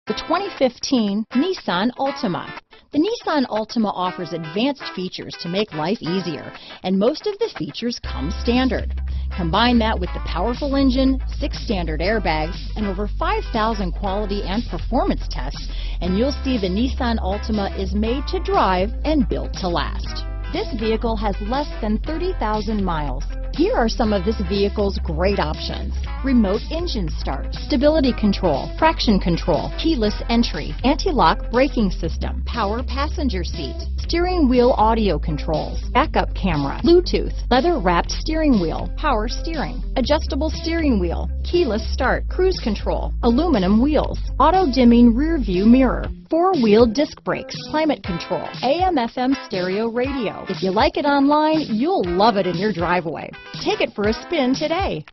The 2015 Nissan Altima. The Nissan Altima offers advanced features to make life easier, and most of the features come standard. Combine that with the powerful engine, 6 standard airbags, and over 5,000 quality and performance tests, and you'll see the Nissan Altima is made to drive and built to last. This vehicle has less than 30,000 miles. Here are some of this vehicle's great options: remote engine start, stability control, traction control, keyless entry, anti-lock braking system, power passenger seat, steering wheel audio controls, backup camera, Bluetooth, leather-wrapped steering wheel, power steering, adjustable steering wheel, keyless start, cruise control, aluminum wheels, auto-dimming rear view mirror, 4-wheel disc brakes, climate control, AM/FM stereo radio. If you like it online, you'll love it in your driveway. Take it for a spin today.